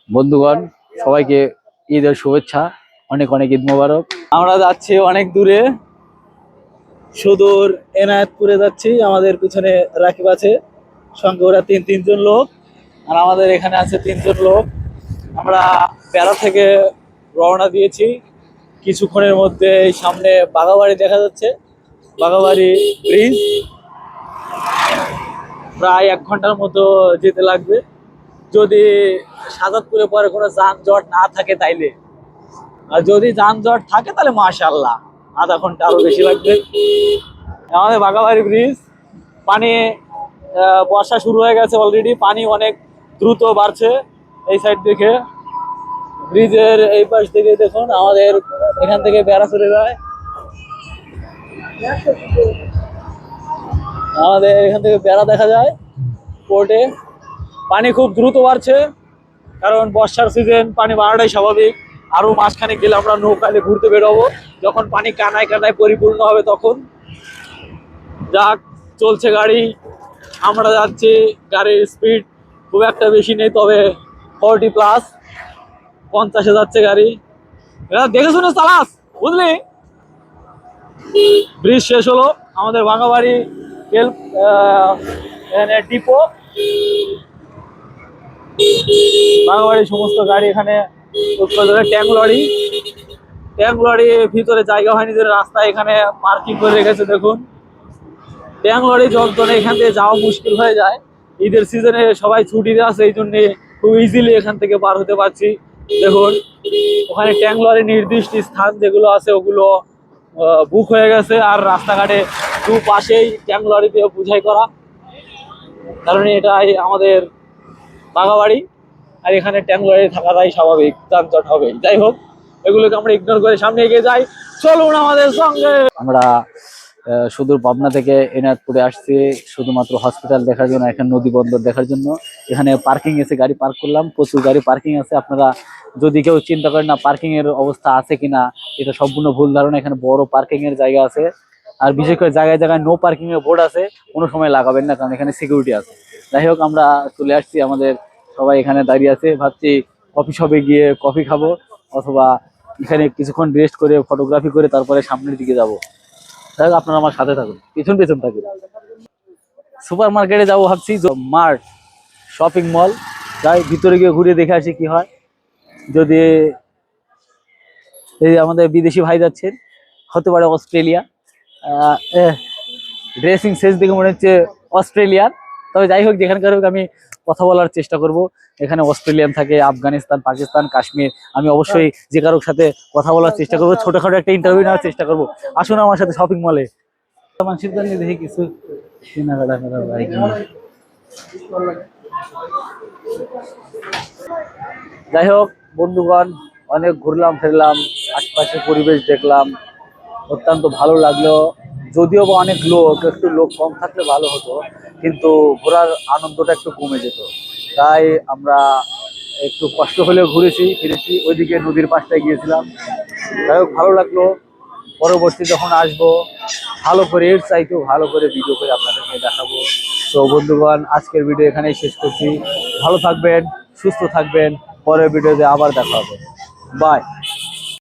বন্ধুগণ, সবাইকে ঈদের শুভেচ্ছা, অনেক অনেক ঈদ মোবারক। আমরা যাচ্ছি অনেক দূরে, সুদূর এনায়েতপুরে যাচ্ছি। আমাদের পিছনে রাকিব আছে, সঙ্গে ওরা তিনজন লোক, আর আমাদের এখানে আছে 3জন লোক। আমরা প্যারা থেকে রওনা দিয়েছি। কিছুক্ষণের মধ্যে এই সামনে বাঘাবাড়ি দেখা যাচ্ছে, বাঘাবাড়ি ব্রিজ। প্রায় 1 ঘন্টার মতো যেতে লাগবে, যদি সাজাদপুরে পরে কোনো যানজট না থাকে তাইলে। আর যদি যানজট থাকে তাহলে মাশাআল্লাহ আধা ঘন্টা আরো বেশি লাগবে। আমাদের বাঘাবাড়ি ব্রিজ, পানি বর্ষা শুরু হয়ে গেছে অলরেডি, পানি অনেক দ্রুত বাড়ছে। এই সাইড থেকে ব্রিজের এই পাশ থেকে দেখুন, আমাদের এখান থেকে বেড়া চলে যায়। আমাদের এখান থেকে বেড়া দেখা যায় পোর্টে। পানি খুব দ্রুত বাড়ছে, কারণ বর্ষার সিজন, পানি বাড়াটাই স্বাভাবিক। আরো মাঝখানে গেলে আমরা নৌকায় ঘুরতে বেরোবো, যখন পানি কানায় কানায় পরিপূর্ণ হবে তখন। যাক, চলছে গাড়ি, আমরা যাচ্ছি। গাড়ির স্পিড খুব একটা বেশি নেই, তবে 40+, 50-এ যাচ্ছে গাড়ি। এরা দেখে শুনে চালাস, বুঝলি। ব্রিজ শেষ হলো, আমাদের বাঘাবাড়ি ডিপো। বাঘাবাড়ির সমস্ত গাড়ি এখানে, ট্যাঙ্ক লরি ভিতরে জায়গা হয়নি, যে রাস্তায় এখানে পার্কিং করে রেখেছে। দেখুন, ট্যাঙ্ক লরি যন্ত্রণা, এখান থেকে যাওয়া মুশকিল হয়ে যায়। ঈদের সিজনে সবাই ছুটিতে আছে, এই জন্য খুব ইজিলি এখান থেকে পার হতে পারছি। দেখুন, ওখানে ট্যাঙ্ক লরি নির্দিষ্ট স্থান যেগুলো আছে ওগুলো বুক হয়ে গেছে, আর রাস্তাঘাটে দুপাশেই ট্যাঙ্ক লরি দিয়ে বোঝাই করা, কারণ এটাই আমাদের বাঘাবাড়ি। আর এখানে ট্যাঙ্ক লরি থাকাটাই স্বাভাবিক, যানজট হবে। যাই হোক, এগুলোকে আমরা ইগনোর করে সামনে এগিয়ে যাই। চলুন আমাদের সঙ্গে। আমরা সুদূর পাবনা থেকে এনায়েতপুরে আসছি শুধুমাত্র হসপিটাল দেখার জন্য, এখানে নদী বন্দর দেখার জন্য। এখানে পার্কিং এসে গাড়ি পার্ক করলাম, প্রচুর গাড়ি পার্কিং আছে। আপনারা যদি কেউ চিন্তা করেন না পার্কিং এর অবস্থা আছে কিনা, এটা সম্পূর্ণ ভুল ধারণা। এখানে বড় পার্কিং এর জায়গা আছে, আর বিশেষ করে জায়গায় জায়গায় নো পার্কিং এর বোর্ড আছে। কোনো সময় লাগাবেন না, কারণ এখানে সিকিউরিটি আছে। যাই হোক, আমরা চলে আসছি, আমাদের সবাই এখানে দাঁড়িয়ে আছে। ভাবছি কফি শপে গিয়ে কফি খাবো, অথবা এখানে কিছুক্ষণ রেস্ট করে ফটোগ্রাফি করে তারপরে সামনের দিকে যাবো। যাই হোক, আপনারা আমার সাথে থাকুন, পিছন থাকুন। সুপার মার্কেটে যাবো ভাবছি, মার্ট শপিং মল। যাই ভিতরে গিয়ে ঘুরে দেখে আসি কি হয়। যদি এই আমাদের বিদেশি ভাই যাচ্ছেন, হতে পারে অস্ট্রেলিয়া। ড্রেসিং সেন্স দেখে মনে হচ্ছে অস্ট্রেলিয়ার। তবে যাই হোক, যেখানকার হোক আমি কথা বলার চেষ্টা করব। এখানে অস্ট্রেলিয়ান থাকে, আফগানিস্তান, পাকিস্তান, কাশ্মীর। আমি অবশ্যই যে কারোর সাথে কথা বলার চেষ্টা করবো, ছোটখাটো একটা ইন্টারভিউ নেওয়ার চেষ্টা করবো। আসুন আমার সাথে শপিং মলে। মানুষের জন্য দেখি কিছু কেনাকাটা করা যায়। যাই হোক বন্ধুগণ, অনেক ঘুরলাম ফিরলাম, আশপাশের পরিবেশ দেখলাম, অত্যন্ত ভালো লাগলো। যদিও বা অনেক লোক, একটু লোক কম থাকলে ভালো হতো, কিন্তু ঘোরার আনন্দটা একটু কমে যেত। তাই আমরা একটু কষ্ট হলেও ঘুরেছি ফিরেছি, ওইদিকে নদীর পাশটায় গিয়েছিলাম। যাই হোক, ভালো লাগলো। পরবর্তী যখন আসবো, ভালো করে এর চাইতেও ভালো করে ভিডিও করে আপনাদেরকে দেখাবো। তো বন্ধুগণ, আজকের ভিডিও এখানেই শেষ করছি। ভালো থাকবেন, সুস্থ থাকবেন, পরের ভিডিওতে আবার দেখা হবে। বাই।